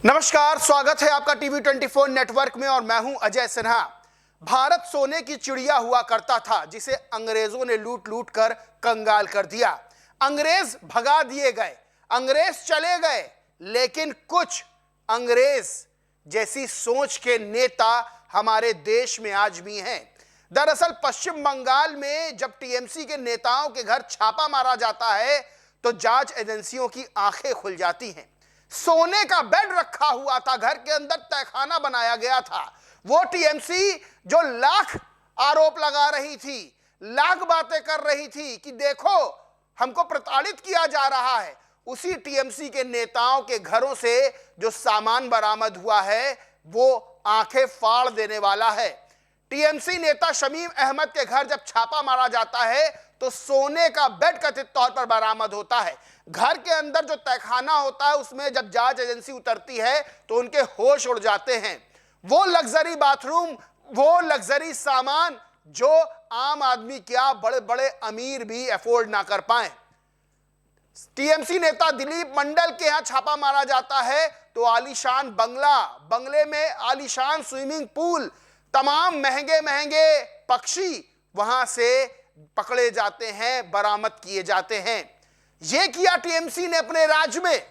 नमस्कार, स्वागत है आपका टीवी 24 नेटवर्क में और मैं हूं अजय सिन्हा। भारत सोने की चिड़िया हुआ करता था जिसे अंग्रेजों ने लूट लूट कर कंगाल कर दिया। अंग्रेज भगा दिए गए, अंग्रेज चले गए, लेकिन कुछ अंग्रेज जैसी सोच के नेता हमारे देश में आज भी हैं। दरअसल पश्चिम बंगाल में जब टीएमसी के नेताओं के घर छापा मारा जाता है तो जांच एजेंसियों की आंखें खुल जाती हैं। सोने का बेड रखा हुआ था, घर के अंदर तहखाना बनाया गया था। वो टीएमसी जो लाख आरोप लगा रही थी, लाख बातें कर रही थी कि देखो हमको प्रताड़ित किया जा रहा है, उसी टीएमसी के नेताओं के घरों से जो सामान बरामद हुआ है वो आंखें फाड़ देने वाला है। टीएमसी नेता शमीम अहमद के घर जब छापा मारा जाता है तो सोने का बेड कथित तौर पर बरामद होता है। घर के अंदर जो तहखाना होता है उसमें जब जांच एजेंसी उतरती है तो उनके होश उड़ जाते हैं। वो लग्जरी बाथरूम, वो लग्जरी सामान जो आम आदमी क्या बड़े बड़े अमीर भी अफोर्ड ना कर पाए। टीएमसी नेता दिलीप मंडल के यहां छापा मारा जाता है तो आलीशान बंगला, बंगले में आलीशान स्विमिंग पूल, तमाम महंगे महंगे पक्षी वहां से पकड़े जाते हैं, बरामद किए जाते हैं। यह किया टीएमसी ने अपने राज्य में।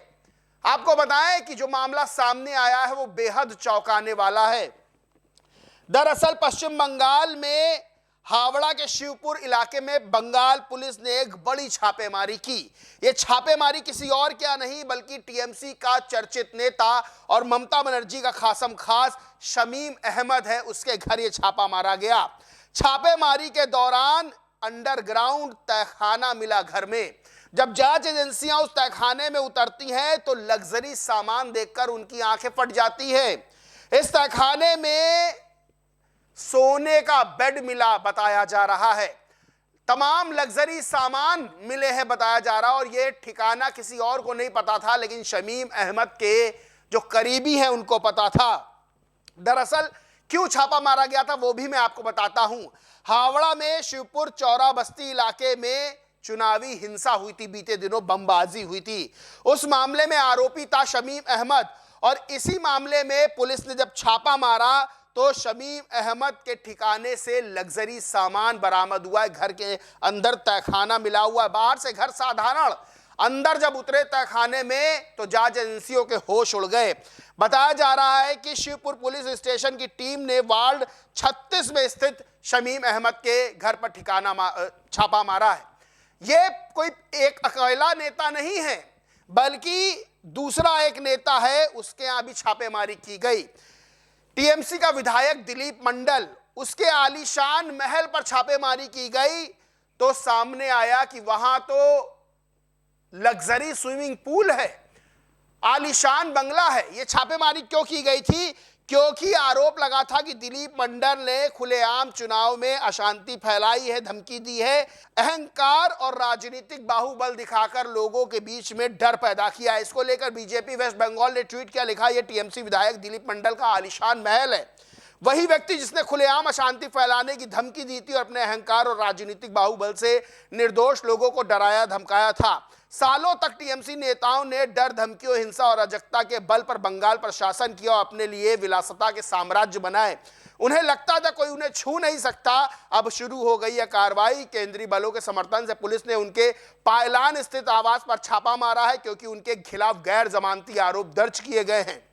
आपको बताएं कि जो मामला सामने आया है वो बेहद चौंकाने वाला है। दरअसल पश्चिम बंगाल में हावड़ा के शिवपुर इलाके में बंगाल पुलिस ने एक बड़ी छापेमारी की। यह छापेमारी किसी और क्या नहीं बल्कि टीएमसी का चर्चित नेता और ममता बनर्जी का खासम खास शमीम अहमद है, उसके घर यह छापा मारा गया। छापेमारी के दौरान अंडरग्राउंड तहखाना मिला घर में। जब जांच एजेंसियां उस तहखाने में उतरती हैं तो लग्जरी सामान देखकर उनकी आंखें फट जाती है। इस तहखाने में सोने का बेड मिला बताया जा रहा है, तमाम लग्जरी सामान मिले हैं बताया जा रहा है। और यह ठिकाना किसी और को नहीं पता था लेकिन शमीम अहमद के जो करीबी हैं उनको पता था। दरअसल क्यों छापा मारा गया था वो भी मैं आपको बताता हूं। हावड़ा में शिवपुर चौरा बस्ती इलाके में चुनावी हिंसा हुई थी, बीते दिनों बमबाजी हुई थी। उस मामले में आरोपी था शमीम अहमद और इसी मामले में पुलिस ने जब छापा मारा तो शमीम अहमद के ठिकाने से लग्जरी सामान बरामद हुआ है। घर के अंदर तहखाना मिला हुआ है, बाहर से घर साधारण, अंदर जब उतरे तहखाने में तो जांच एजेंसियों के होश उड़ गए। बताया जा रहा है कि शिवपुर पुलिस स्टेशन की टीम ने वार्ड 36 में स्थित शमीम अहमद के घर पर छापा मारा है। यह कोई एक अकेला नेता नहीं है बल्कि दूसरा एक नेता है, उसके यहां भी छापेमारी की गई। टीएमसी का विधायक दिलीप मंडल, उसके आलीशान महल पर छापेमारी की गई तो सामने आया कि वहां तो लग्जरी स्विमिंग पूल है, आलीशान बंगला है। यह छापेमारी क्यों की गई थी? क्योंकि आरोप लगा था कि दिलीप मंडल ने खुलेआम चुनाव में अशांति फैलाई है, धमकी दी है, अहंकार और राजनीतिक बाहुबल दिखाकर लोगों के बीच में डर पैदा किया। इसको लेकर बीजेपी वेस्ट बंगाल ने ट्वीट किया, लिखा यह टीएमसी विधायक दिलीप मंडल का आलीशान महल है। वही व्यक्ति जिसने खुलेआम अशांति फैलाने की धमकी दी थी और अपने अहंकार और राजनीतिक बाहुबल से निर्दोष लोगों को डराया धमकाया था। सालों तक टीएमसी नेताओं ने डर, धमकियों, हिंसा और अराजकता के बल पर बंगाल पर शासन किया और अपने लिए विलासिता के साम्राज्य बनाए। उन्हें लगता था कोई उन्हें छू नहीं सकता। अब शुरू हो गई है कार्रवाई। केंद्रीय बलों के समर्थन से पुलिस ने उनके पायलान स्थित आवास पर छापा मारा है क्योंकि उनके खिलाफ गैर जमानती आरोप दर्ज किए गए हैं।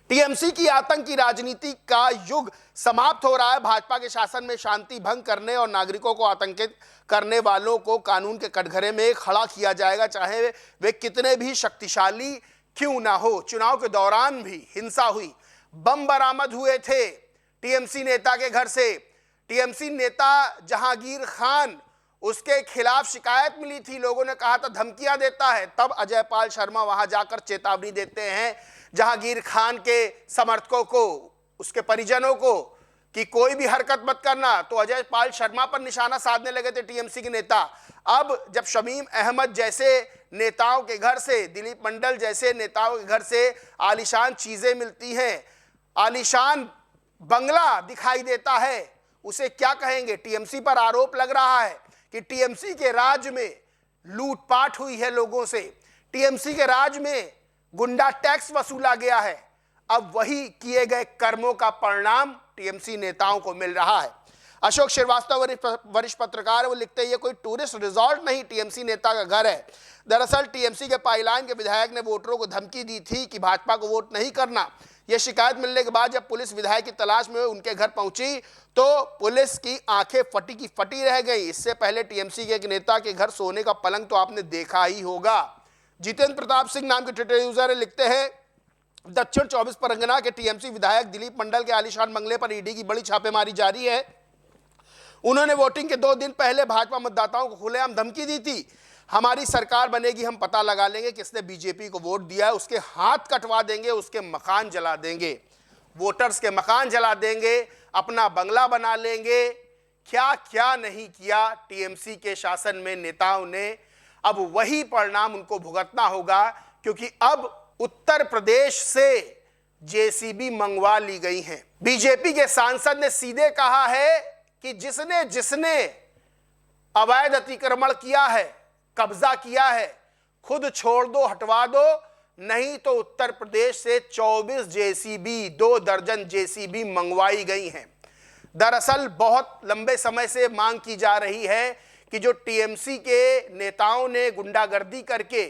टीएमसी की आतंकी राजनीति का युग समाप्त हो रहा है। भाजपा के शासन में शांति भंग करने और नागरिकों को आतंकित करने वालों को कानून के कटघरे में खड़ा किया जाएगा, चाहे वे कितने भी शक्तिशाली क्यों ना हो। चुनाव के दौरान भी हिंसा हुई, बम बरामद हुए थे टीएमसी नेता के घर से। टीएमसी नेता जहांगीर खान, उसके खिलाफ शिकायत मिली थी, लोगों ने कहा था धमकियां देता है। तब अजय पाल शर्मा वहां जाकर चेतावनी देते हैं जहांगीर खान के समर्थकों को, उसके परिजनों को कि कोई भी हरकत मत करना। तो अजय पाल शर्मा पर निशाना साधने लगे थे टीएमसी के नेता। अब जब शमीम अहमद जैसे नेताओं के घर से, दिलीप मंडल जैसे नेताओं के घर से आलीशान चीजें मिलती हैं, आलीशान बंगला दिखाई देता है, उसे क्या कहेंगे? टीएमसी पर आरोप लग रहा है कि टीएमसी के राज में लूटपाट हुई है लोगों से, टीएमसी के राज में गुंडा टैक्स वसूला गया है। अब वही किए गए कर्मों का परिणाम टीएमसी नेताओं को मिल रहा है। अशोक श्रीवास्तव वरिष्ठ पत्रकार, वो लिखते हैं ये कोई टूरिस्ट रिजॉर्ट नहीं, टीएमसी नेता का घर है। दरअसल टीएमसी के पाइलाइन के विधायक ने वोटरों को धमकी दी थी कि भाजपा को वोट नहीं करना। यह शिकायत मिलने के बाद जब पुलिस विधायक की तलाश में उनके घर पहुंची तो पुलिस की आंखें फटी की फटी रह गई। इससे पहले टीएमसी के एक नेता के घर सोने का पलंग तो आपने देखा ही होगा। जितेंद्र प्रताप सिंह नाम के ट्विटर यूजर लिखते हैं, दक्षिण 24 परगना के टीएमसी विधायक दिलीप मंडल के आलीशान बंगले पर ईडी की बड़ी छापेमारी जारी है। उन्होंने वोटिंग के 2 दिन पहले भाजपा मतदाताओं को खुलेआम धमकी दी थी, हमारी सरकार बनेगी, हम पता लगा लेंगे किसने बीजेपी को वोट दिया है, उसके हाथ कटवा देंगे, उसके मकान जला देंगे, वोटर्स के मकान जला देंगे, अपना बंगला बना लेंगे। क्या क्या नहीं किया टीएमसी के शासन में नेताओं ने। अब वही परिणाम उनको भुगतना होगा, क्योंकि अब उत्तर प्रदेश से जेसीबी मंगवा ली गई हैं। बीजेपी के सांसद ने सीधे कहा है कि जिसने जिसने अवैध अतिक्रमण किया है, कब्जा किया है, खुद छोड़ दो, हटवा दो, नहीं तो उत्तर प्रदेश से 24 जेसीबी, 2 दर्जन जेसीबी मंगवाई गई हैं। दरअसल बहुत लंबे समय से मांग की जा रही है कि जो टीएमसी के नेताओं ने गुंडागर्दी करके,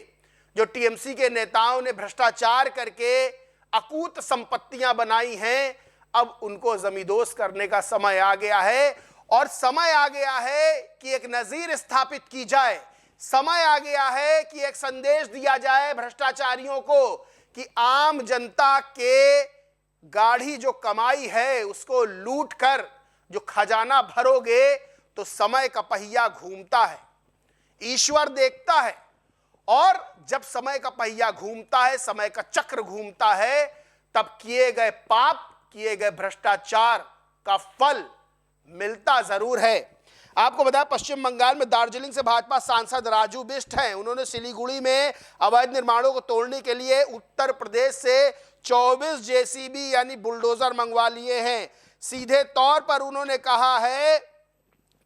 जो टीएमसी के नेताओं ने भ्रष्टाचार करके अकूत संपत्तियां बनाई हैं, अब उनको जमींदोज करने का समय आ गया है। और समय आ गया है कि एक नजीर स्थापित की जाए, समय आ गया है कि एक संदेश दिया जाए भ्रष्टाचारियों को कि आम जनता के गाढ़ी जो कमाई है उसको लूट कर जो खजाना भरोगे तो समय का पहिया घूमता है, ईश्वर देखता है। और जब समय का पहिया घूमता है, समय का चक्र घूमता है, तब किए गए पाप, किए गए भ्रष्टाचार का फल मिलता जरूर है। आपको बताया पश्चिम बंगाल में दार्जिलिंग से भाजपा सांसद राजू बिष्ट हैं। उन्होंने सिलीगुड़ी में अवैध निर्माणों को तोड़ने के लिए उत्तर प्रदेश से 24 जेसीबी यानी बुलडोजर मंगवा लिए हैं। सीधे तौर पर उन्होंने कहा है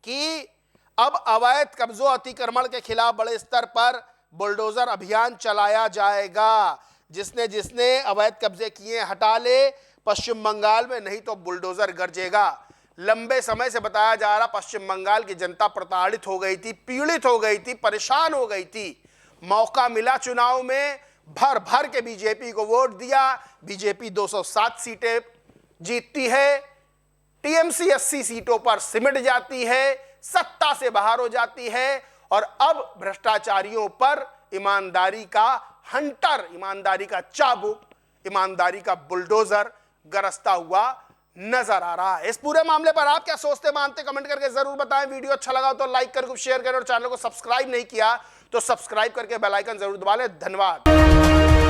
कि अब अवैध कब्जों अतिक्रमण के खिलाफ बड़े स्तर पर बुलडोजर अभियान चलाया जाएगा। जिसने जिसने अवैध कब्जे किए हटा ले पश्चिम बंगाल में, नहीं तो बुलडोजर गरजेगा। लंबे समय से बताया जा रहा पश्चिम बंगाल की जनता प्रताड़ित हो गई थी, पीड़ित हो गई थी, परेशान हो गई थी। मौका मिला चुनाव में, भर भर के बीजेपी को वोट दिया, बीजेपी 207 सीटें जीतती है, टीएमसी 80 सीटों पर सिमट जाती है, सत्ता से बाहर हो जाती है। और अब भ्रष्टाचारियों पर ईमानदारी का हंटर, ईमानदारी का चाबुक, ईमानदारी का बुलडोजर गरजता हुआ नजर आ रहा है। इस पूरे मामले पर आप क्या सोचते मानते, कमेंट करके जरूर बताएं। वीडियो अच्छा लगा तो लाइक करें, शेयर करें और चैनल को सब्सक्राइब नहीं किया तो सब्सक्राइब करके बेल आइकन जरूर दबा लें। धन्यवाद।